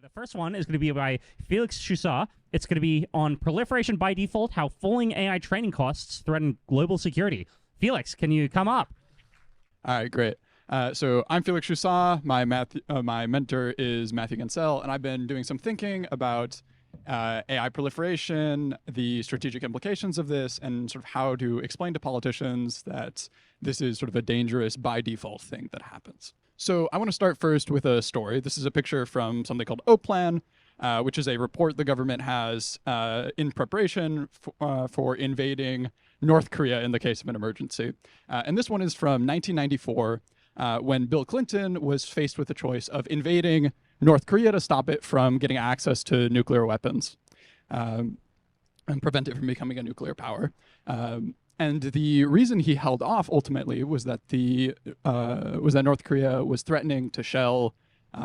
The first one is going to be by Felix Choussat. It's going to be on proliferation by default, how falling AI training costs threaten global security. Felix, can you come up? All right, great. So I'm Felix Choussat. My mentor is Matthew Gentzel, and I've been doing some thinking about AI proliferation, the strategic implications of this, and sort of how to explain to politicians that this is sort of a dangerous by default thing that happens. So I want to start first with a story. This is a picture from something called O-Plan, which is a report the government has in preparation for invading North Korea in the case of an emergency. And this one is from 1994, when Bill Clinton was faced with the choice of invading North Korea to stop it from getting access to nuclear weapons and prevent it from becoming a nuclear power. And the reason he held off ultimately was that North Korea was threatening to shell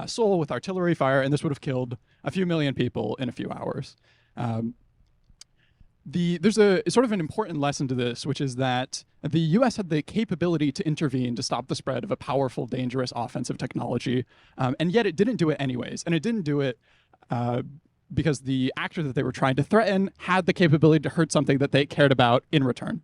Seoul with artillery fire, and this would have killed a few million people in a few hours. There's a sort of an important lesson to this, which is that the U.S. had the capability to intervene to stop the spread of a powerful, dangerous offensive technology, and yet it didn't do it anyways. And it didn't do it because the actor that they were trying to threaten had the capability to hurt something that they cared about in return.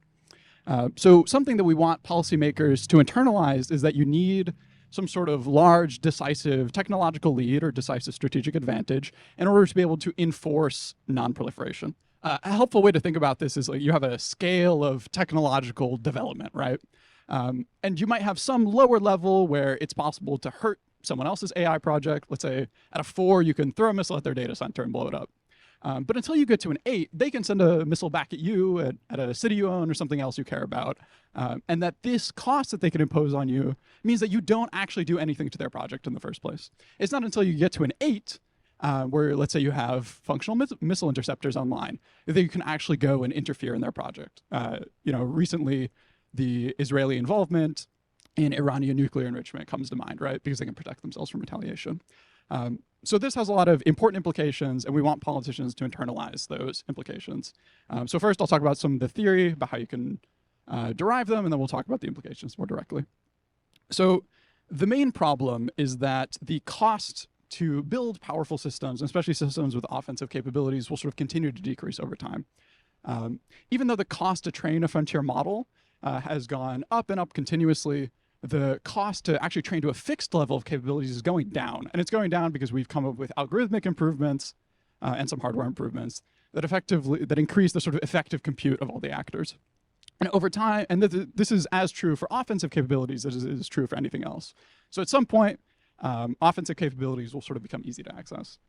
So something that we want policymakers to internalize is that you need some sort of large, decisive technological lead or decisive strategic advantage in order to be able to enforce non-proliferation. A helpful way to think about this is like you have a scale of technological development, right? And you might have some lower level where it's possible to hurt someone else's AI project. Let's say at a 4, you can throw a missile at their data center and blow it up. But until you get to an 8, they can send a missile back at you at a city you own or something else you care about. And that this cost that they can impose on you means that you don't actually do anything to their project in the first place. It's not until you get to an 8 where, let's say, you have functional missile interceptors online, that you can actually go and interfere in their project. Recently, the Israeli involvement in Iranian nuclear enrichment comes to mind, right? Because they can protect themselves from retaliation. So this has a lot of important implications, and we want politicians to internalize those implications. So first, I'll talk about some of the theory about how you can derive them, and then we'll talk about the implications more directly. So the main problem is that the cost to build powerful systems, especially systems with offensive capabilities, will sort of continue to decrease over time. Even though the cost to train a frontier model has gone up and up continuously, the cost to actually train to a fixed level of capabilities is going down. And it's going down because we've come up with algorithmic improvements and some hardware improvements that increase the sort of effective compute of all the actors. And over time, and this is as true for offensive capabilities as it is true for anything else. So at some point, offensive capabilities will sort of become easy to access.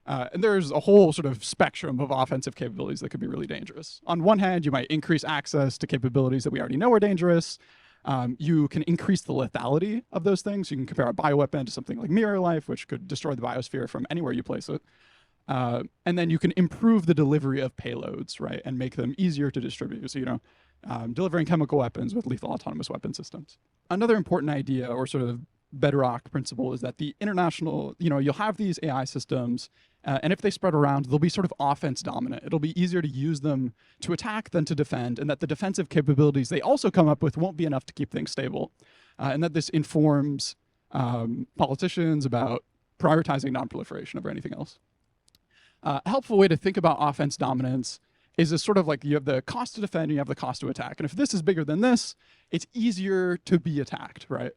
And there's a whole sort of spectrum of offensive capabilities that could be really dangerous. On one hand, you might increase access to capabilities that we already know are dangerous. You can increase the lethality of those things. You can compare a bioweapon to something like Mirror Life, which could destroy the biosphere from anywhere you place it. And then you can improve the delivery of payloads, right, and make them easier to distribute. So, delivering chemical weapons with lethal autonomous weapon systems. Another important idea or sort of bedrock principle is that the international, you'll have these AI systems, and if they spread around, they'll be sort of offense dominant. It'll be easier to use them to attack than to defend, and that the defensive capabilities they also come up with won't be enough to keep things stable. And that this informs politicians about prioritizing non-proliferation over anything else. A helpful way to think about offense dominance is this sort of like you have the cost to defend, and you have the cost to attack. And if this is bigger than this, it's easier to be attacked, right?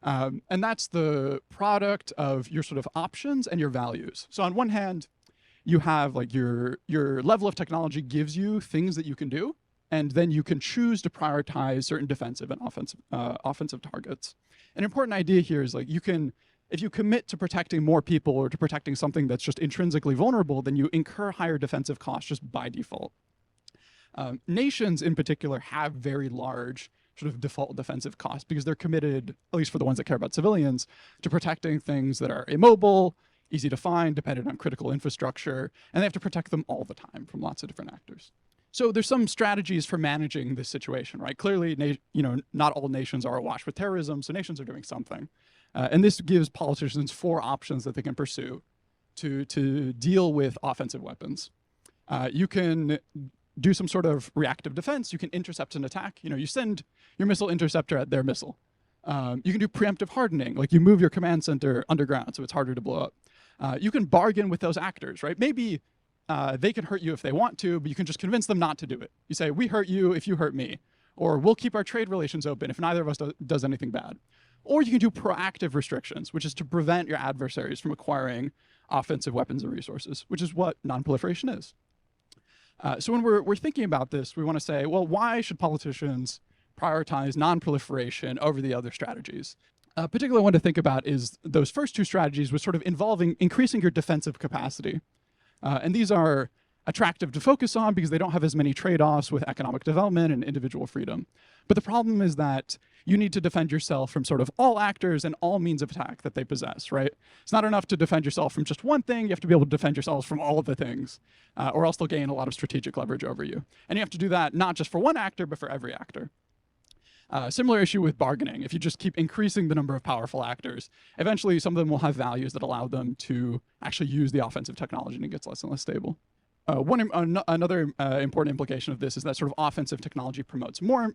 And that's the product of your sort of options and your values. So on one hand, you have like your level of technology gives you things that you can do, and then you can choose to prioritize certain defensive and offensive targets. An important idea here is like if you commit to protecting more people or to protecting something that's just intrinsically vulnerable, then you incur higher defensive costs just by default. Nations in particular have very large sort of default defensive costs because they're committed, at least for the ones that care about civilians, to protecting things that are immobile, easy to find, dependent on critical infrastructure, and they have to protect them all the time from lots of different actors. So there's some strategies for managing this situation, right? Clearly, not all nations are awash with terrorism, so nations are doing something. And this gives politicians 4 options that they can pursue to deal with offensive weapons. You can do some sort of reactive defense. You can intercept an attack. You send your missile interceptor at their missile. You can do preemptive hardening, like you move your command center underground so it's harder to blow up. You can bargain with those actors, right? Maybe they can hurt you if they want to, but you can just convince them not to do it. You say, we hurt you if you hurt me, or we'll keep our trade relations open if neither of us does anything bad. Or you can do proactive restrictions, which is to prevent your adversaries from acquiring offensive weapons and resources, which is what nonproliferation is. So when we're thinking about this, we want to say, well, why should politicians prioritize nonproliferation over the other strategies? Particularly one to think about is those first two strategies, which sort of involving increasing your defensive capacity. And these are attractive to focus on because they don't have as many trade-offs with economic development and individual freedom. But the problem is that you need to defend yourself from sort of all actors and all means of attack that they possess, right? It's not enough to defend yourself from just one thing. You have to be able to defend yourselves from all of the things, or else they'll gain a lot of strategic leverage over you. And you have to do that not just for one actor, but for every actor. Similar issue with bargaining. If you just keep increasing the number of powerful actors, eventually some of them will have values that allow them to actually use the offensive technology, and it gets less and less stable. Another important implication of this is that sort of offensive technology promotes more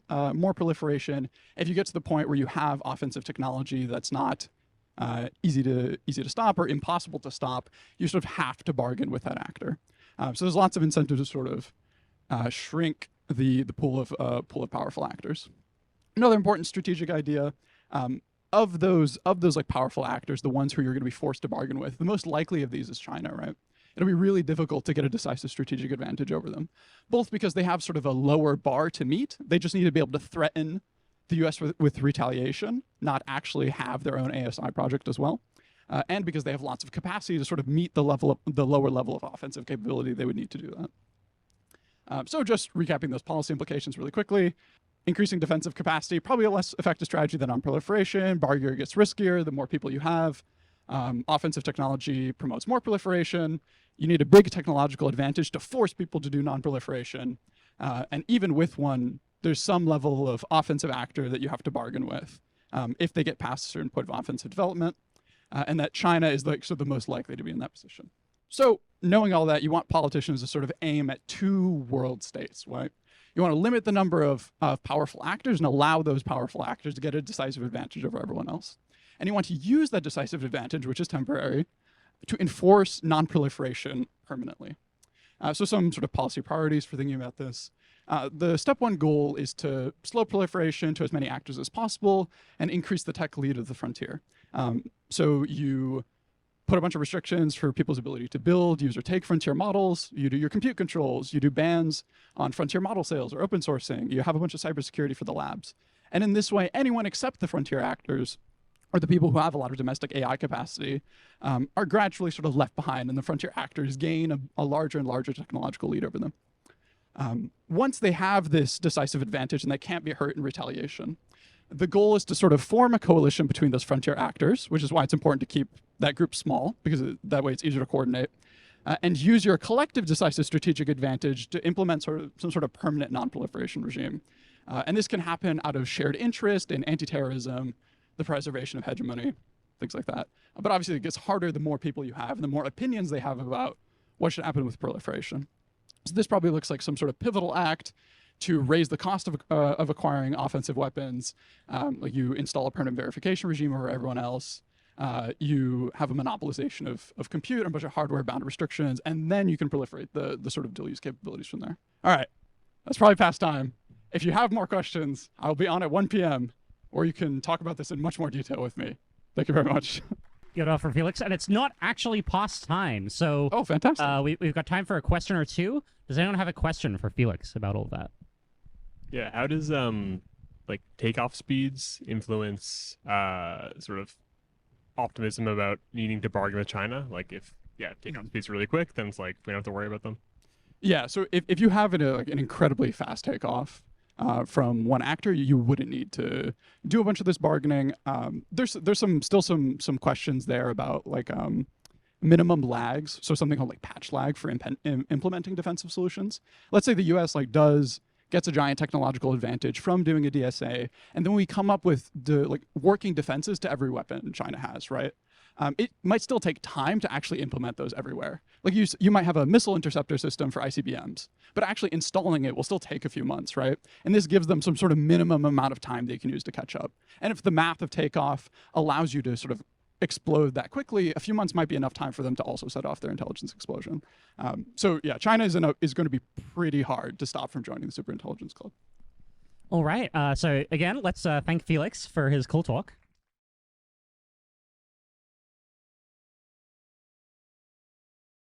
proliferation. If you get to the point where you have offensive technology that's not easy to stop or impossible to stop, you sort of have to bargain with that actor. So there's lots of incentives to sort of shrink the pool of powerful actors. Another important strategic idea of those like powerful actors, the ones who you're going to be forced to bargain with, the most likely of these is China, right? It'll be really difficult to get a decisive strategic advantage over them, both because they have sort of a lower bar to meet. They just need to be able to threaten the US with retaliation, not actually have their own ASI project as well. And because they have lots of capacity to sort of meet the lower level of offensive capability they would need to do that. So just recapping those policy implications really quickly. Increasing defensive capacity, probably a less effective strategy than nonproliferation. Bargaining gets riskier the more people you have. Offensive technology promotes more proliferation. You need a big technological advantage to force people to do nonproliferation. And even with one, there's some level of offensive actor that you have to bargain with if they get past a certain point of offensive development. And that China is like sort of the most likely to be in that position. So knowing all that, you want politicians to sort of aim at two world states, right? You want to limit the number of powerful actors and allow those powerful actors to get a decisive advantage over everyone else. And you want to use that decisive advantage, which is temporary, to enforce nonproliferation permanently. So some sort of policy priorities for thinking about this. The step one goal is to slow proliferation to as many actors as possible and increase the tech lead of the frontier. So you put a bunch of restrictions for people's ability to build, use, or take frontier models. You do your compute controls. You do bans on frontier model sales or open sourcing. You have a bunch of cybersecurity for the labs. And in this way, anyone except the frontier actors, or the people who have a lot of domestic AI capacity, are gradually sort of left behind, and the frontier actors gain a larger and larger technological lead over them. Once they have this decisive advantage and they can't be hurt in retaliation, the goal is to sort of form a coalition between those frontier actors, which is why it's important to keep that group small, because that way it's easier to coordinate, and use your collective decisive strategic advantage to implement some sort of permanent nonproliferation regime. And this can happen out of shared interest in anti-terrorism, the preservation of hegemony, things like that. But obviously it gets harder the more people you have and the more opinions they have about what should happen with proliferation. So this probably looks like some sort of pivotal act to raise the cost of acquiring offensive weapons. Like you install a permanent verification regime over everyone else. You have a monopolization of compute and a bunch of hardware-bound restrictions, and then you can proliferate the sort of dual-use capabilities from there. All right, that's probably past time. If you have more questions, I'll be on at 1 p.m., or you can talk about this in much more detail with me. Thank you very much. Good offer, Felix. And it's not actually past time, so... Oh, fantastic. We've got time for a question or two. Does anyone have a question for Felix about all of that? Yeah, how does like takeoff speeds influence sort of optimism about needing to bargain with China? Like if takeoff speeds are really quick, then it's like we don't have to worry about them. Yeah, so if you have an incredibly fast takeoff from one actor, you wouldn't need to do a bunch of this bargaining. There's still some questions there about like minimum lags, so something called like patch lag for implementing defensive solutions. Let's say the U.S. gets a giant technological advantage from doing a DSA, and then we come up with working defenses to every weapon China has, right? It might still take time to actually implement those everywhere. Like you might have a missile interceptor system for ICBMs, but actually installing it will still take a few months, right? And this gives them some sort of minimum amount of time they can use to catch up. And if the math of takeoff allows you to sort of explode that quickly, a few months might be enough time for them to also set off their intelligence explosion. So yeah, China is going to be pretty hard to stop from joining the superintelligence club. All right. So again, let's thank Felix for his cool talk.